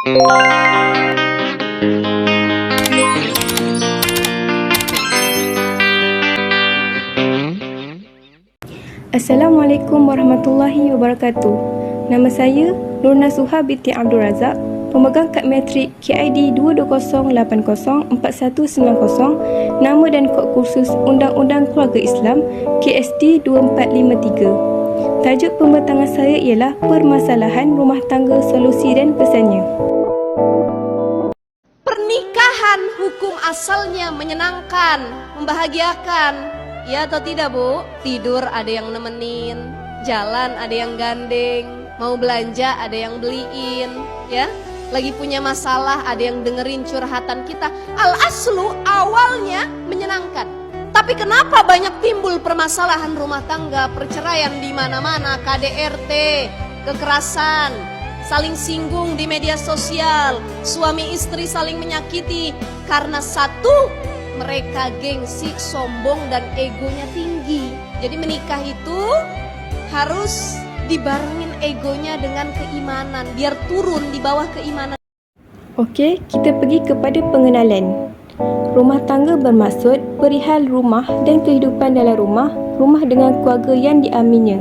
Assalamualaikum warahmatullahi wabarakatuh. Nama saya Nur Nasuha binti Abdul Razak, pemegang kad matrik KID 220804190, nama dan kod kursus Undang-Undang Keluarga Islam KSD 2453. Tajuk pembentangan saya ialah Permasalahan Rumah Tangga, Solusi dan Pesannya. Pernikahan hukum asalnya menyenangkan, membahagiakan, ya atau tidak Bu? Tidur ada yang nemenin, jalan ada yang gandeng, mau belanja ada yang beliin, ya. Lagi punya masalah ada yang dengerin curhatan kita. Al-aslu awalnya menyenangkan. Tapi kenapa banyak timbul permasalahan rumah tangga, perceraian di mana-mana, KDRT, kekerasan, saling singgung di media sosial, suami istri saling menyakiti karena satu, mereka gengsi, sombong dan egonya tinggi. Jadi menikah itu harus dibarengin egonya dengan keimanan, biar turun di bawah keimanan. Okey, kita pergi kepada pengenalan. Rumah tangga bermaksud perihal rumah dan kehidupan dalam rumah, rumah dengan keluarga yang diamininya.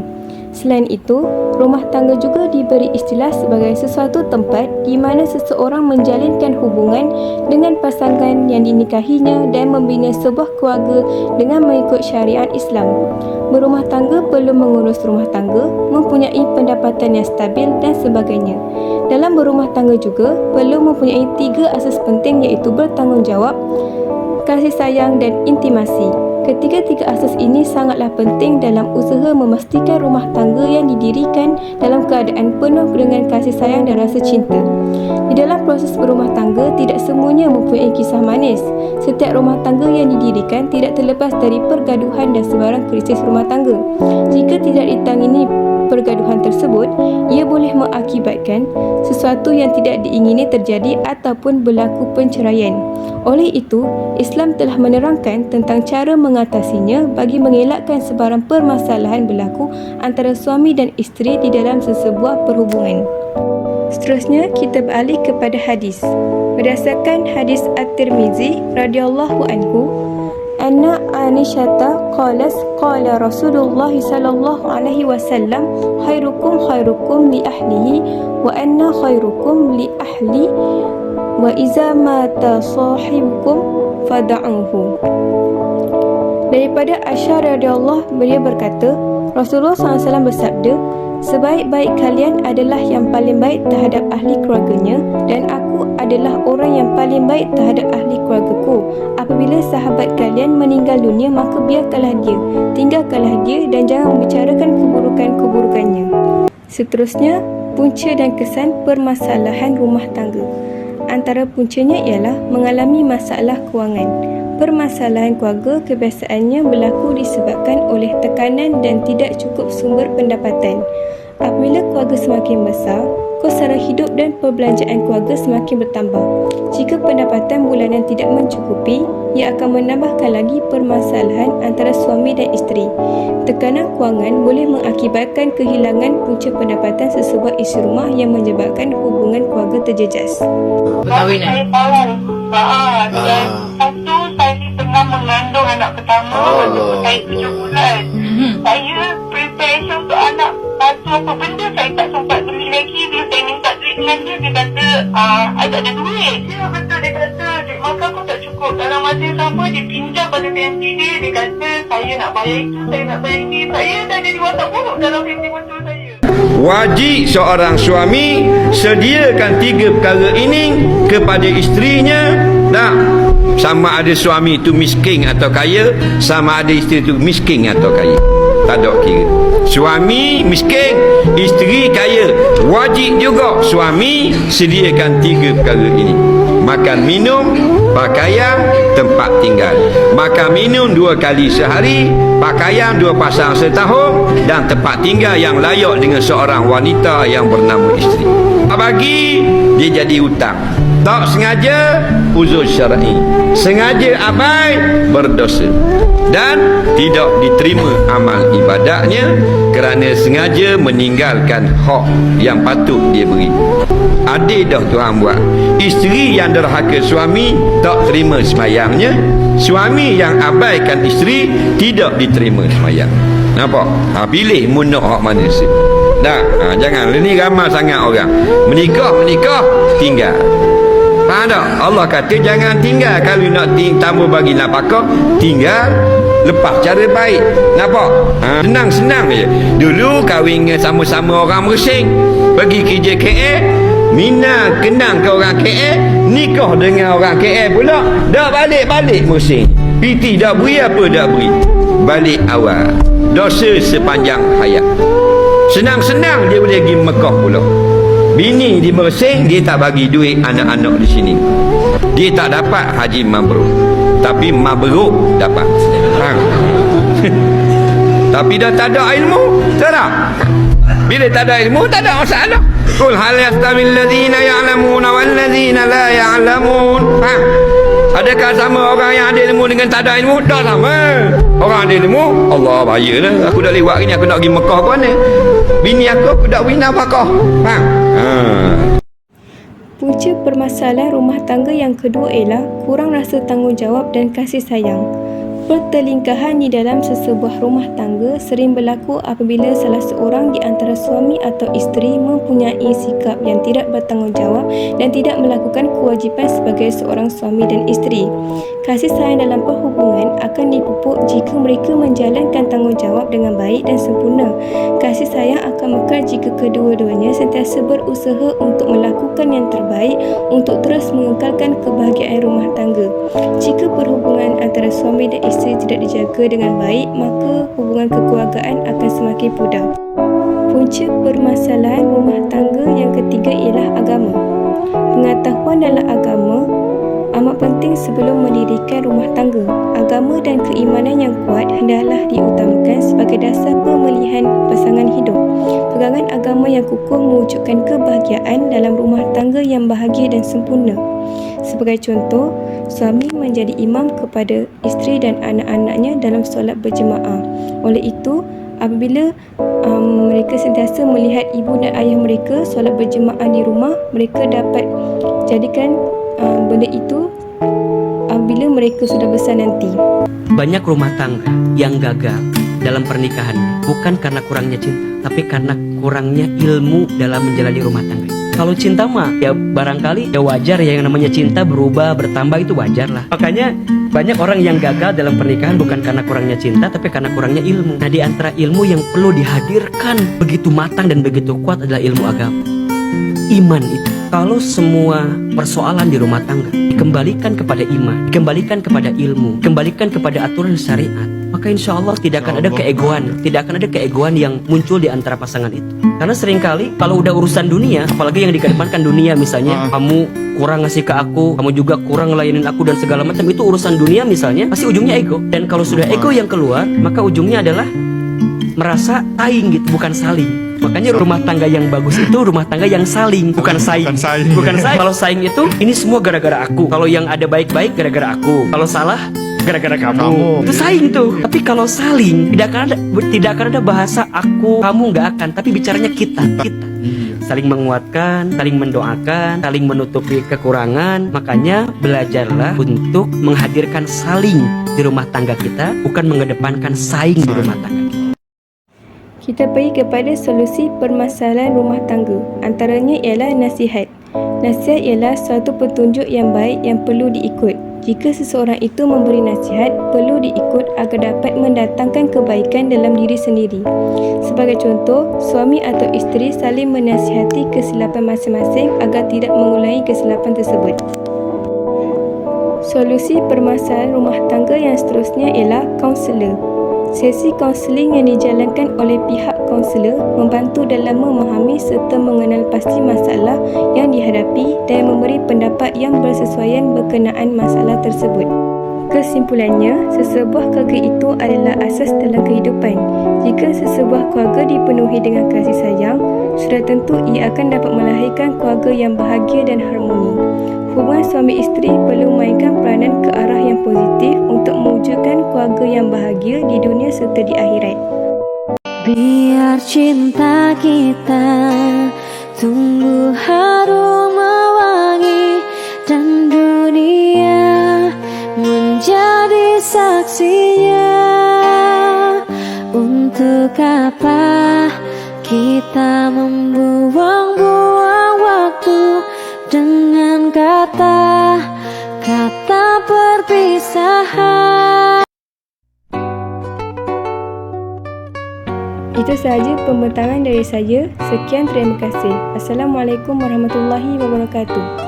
Selain itu, rumah tangga juga diberi istilah sebagai sesuatu tempat di mana seseorang menjalinkan hubungan dengan pasangan yang dinikahinya dan membina sebuah keluarga dengan mengikut syariat Islam. Berumah tangga perlu mengurus rumah tangga, mempunyai pendapatan yang stabil dan sebagainya. Dalam berumah tangga juga perlu mempunyai 3 asas penting, iaitu bertanggungjawab, kasih sayang dan intimasi. Ketiga-tiga asas ini sangatlah penting dalam usaha memastikan rumah tangga yang didirikan dalam keadaan penuh dengan kasih sayang dan rasa cinta. Di dalam proses berumah tangga, tidak semuanya mempunyai kisah manis. Setiap rumah tangga yang didirikan tidak terlepas dari pergaduhan dan sebarang krisis rumah tangga. Jika tidak ditangani pergaduhan tersebut, ia boleh mengakibatkan sesuatu yang tidak diingini terjadi ataupun berlaku perceraian. Oleh itu, Islam telah menerangkan tentang cara mengatasinya bagi mengelakkan sebarang permasalahan berlaku antara suami dan isteri di dalam sesebuah perhubungan. Seterusnya, kita beralih kepada hadis. Berdasarkan hadis At-Tirmizi radhiyallahu anhu, anna Aisyah qalat qala Rasulullah sallallahu alaihi wasallam khairukum khairukum li ahlihi wa anna khairukum li ahli wa iza mata sahibukum fada'uhu. Daripada Aisyah radhiyallahu, beliau berkata, Rasulullah SAW bersabda, sebaik-baik kalian adalah yang paling baik terhadap ahli keluarganya, dan aku adalah orang yang paling baik terhadap ahli keluargaku. Apabila sahabat kalian meninggal dunia, maka biarkanlah dia, tinggalkanlah dia dan jangan membicarakan keburukan-keburukannya. Seterusnya, punca dan kesan permasalahan rumah tangga. Antara puncanya ialah mengalami masalah kewangan. Permasalahan keluarga kebiasaannya berlaku disebabkan oleh tekanan dan tidak cukup sumber pendapatan. Apabila keluarga semakin besar, kos sara hidup dan perbelanjaan keluarga semakin bertambah. Jika pendapatan bulanan tidak mencukupi, ia akan menambahkan lagi permasalahan antara suami dan isteri. Tekanan kewangan boleh mengakibatkan kehilangan punca pendapatan sesebuah isi rumah yang menyebabkan hubungan keluarga terjejas. Saya tahu dan satu, saya tengah mengandung anak pertama, saya 7 bulan. Saya preparation untuk anak satu apa benda saya tak sempat beli lagi. Bila saya minta duit dengan dia, dia kata I tak ada duit. Ya betul, dia kata duit makan aku tak cukup. Dalam masa yang sama dia pinjam pada PNT dia. Dia kata saya nak bayar itu, saya nak bayar ini. Saya dah jadi watak buruk dalam PNT betul saya. Wajib seorang suami sediakan 3 perkara ini kepada isterinya. Sama ada suami itu miskin atau kaya, sama ada isteri itu miskin atau kaya, tak ada kira. Suami miskin, isteri kaya, wajib juga suami sediakan 3 perkara ini: makan minum, pakaian, tempat tinggal. Makan minum 2 kali sehari, pakaian 2 pasang setahun, dan tempat tinggal yang layak dengan seorang wanita yang bernama isteri. Bagi dia jadi hutang. Tak sengaja, uzur syar'i. Sengaja abai, berdosa. Dan tidak diterima amal ibadahnya kerana sengaja meninggalkan hak yang patut dia beri. Adil dah Tuhan buat. Isteri yang derhaka suami tak terima semayangnya. Suami yang abaikan isteri tidak diterima semayang. Nampak? Pilih mu nak hak mana sih? Jangan. Ini ramai sangat orang menikah tinggal. Faham tak? Allah kata jangan tinggal. Kalau nak tambah bagi nafkah, tinggal lepas cara baik. Nampak? Senang-senang je. Dulu kahwin sama-sama orang Mersing, pergi kerja KL, Mina kenang ke orang KL, nikah dengan orang KL pula, dah balik-balik Mersing. PT dah beri apa dah beri? Balik awal. Dosa sepanjang hayat. Senang-senang dia boleh pergi Mekah pula. Bini di Mersing, dia tak bagi duit anak-anak di sini. Dia tak dapat haji mabrur, tapi mabrur dapat. Tapi dah tak ada ilmu, tak ada. Bila tak ada ilmu, tak ada masalah. Qul hal yastawil ladzina ya'lamuna wal ladzina la ya'lamun. Adakah sama orang yang ada ilmu dengan tak ada ilmu? Tak sama. Orang ada ilmu, Allah bahayalah. Aku dah lewat ni, aku nak pergi Mekah ke mana? Bini aku dah beri nafkah. Punca permasalahan rumah tangga yang kedua ialah kurang rasa tanggungjawab dan kasih sayang. Pertelingkahan di dalam sesebuah rumah tangga sering berlaku apabila salah seorang di antara suami atau isteri mempunyai sikap yang tidak bertanggungjawab dan tidak melakukan kewajipan sebagai seorang suami dan isteri. Kasih sayang dalam perhubungan akan dipupuk jika mereka menjalankan tanggungjawab dengan baik dan sempurna. Kasih sayang akan mekar jika kedua-duanya sentiasa berusaha untuk melakukan yang terbaik untuk terus mengekalkan kebahagiaan rumah tangga. Jika perhubungan antara suami dan isteri tidak dijaga dengan baik, maka hubungan kekeluargaan akan semakin pudar. Punca permasalahan rumah tangga yang ketiga ialah agama. Pengetahuan dalam agama amat penting sebelum mendirikan rumah tangga. Agama dan keimanan yang kuat hendaklah diutamakan sebagai dasar pemilihan pasangan hidup. Pegangan agama yang kukuh mewujudkan kebahagiaan dalam rumah tangga yang bahagia dan sempurna. Sebagai contoh, suami menjadi imam kepada isteri dan anak-anaknya dalam solat berjemaah. Oleh itu, apabila mereka sentiasa melihat ibu dan ayah mereka solat berjemaah di rumah, mereka dapat jadikan benda itu bila mereka sudah besar nanti. Banyak rumah tangga yang gagal dalam pernikahan bukan karena kurangnya cinta, tapi karena kurangnya ilmu dalam menjalani rumah tangga. Kalau cinta mah ya barangkali ya wajar ya, yang namanya cinta berubah bertambah itu wajar lah. Makanya banyak orang yang gagal dalam pernikahan bukan karena kurangnya cinta, tapi karena kurangnya ilmu. Nah, di antara ilmu yang perlu dihadirkan begitu matang dan begitu kuat adalah ilmu agama. Iman itu. Kalau semua persoalan di rumah tangga dikembalikan kepada iman, dikembalikan kepada ilmu, dikembalikan kepada aturan syariat, maka insya Allah tidak akan ada keegoan yang muncul di antara pasangan itu. Karena seringkali kalau udah urusan dunia, apalagi yang dikedepankan dunia, misalnya kamu kurang ngasih ke aku, kamu juga kurang ngelayanin aku dan segala macam, itu urusan dunia misalnya, pasti ujungnya ego. Dan kalau sudah ego yang keluar, maka ujungnya adalah merasa saing gitu, bukan saling. Makanya rumah tangga yang bagus itu rumah tangga yang saling, bukan saing. Bukan saing. Kalau saing itu ini semua gara-gara aku. Kalau yang ada baik-baik gara-gara aku. Kalau salah gara-gara kamu. Itu saing tuh. Tapi kalau saling tidak akan ada bahasa aku, kamu, nggak akan. Tapi bicaranya kita. Saling menguatkan, saling mendoakan, saling menutupi kekurangan. Makanya belajarlah untuk menghadirkan saling di rumah tangga kita, bukan mengedepankan saing di rumah tangga kita. Kita pergi kepada solusi permasalahan rumah tangga. Antaranya ialah nasihat. Nasihat ialah suatu petunjuk yang baik yang perlu diikut. Jika seseorang itu memberi nasihat, perlu diikut agar dapat mendatangkan kebaikan dalam diri sendiri. Sebagai contoh, suami atau isteri saling menasihati kesilapan masing-masing agar tidak mengulangi kesilapan tersebut. Solusi permasalahan rumah tangga yang seterusnya ialah kaunselor. Sesi kaunseling yang dijalankan oleh pihak kaunselor membantu dalam memahami serta mengenal pasti masalah yang dihadapi dan memberi pendapat yang bersesuaian berkenaan masalah tersebut. Kesimpulannya, sesebuah keluarga itu adalah asas dalam kehidupan. Jika sesebuah keluarga dipenuhi dengan kasih sayang, sudah tentu ia akan dapat melahirkan keluarga yang bahagia dan harmoni. Hubungan suami isteri perlu memainkan peranan ke arah yang positif untuk mewujudkan keluarga yang bahagia di dunia serta di akhirat. Biar cinta kita tumbuh harum saksinya. Untuk apa kita membuang-buang waktu dengan kata-kata perpisahan. Itu sahaja pembentangan dari saya. Sekian, terima kasih. Assalamualaikum warahmatullahi wabarakatuh.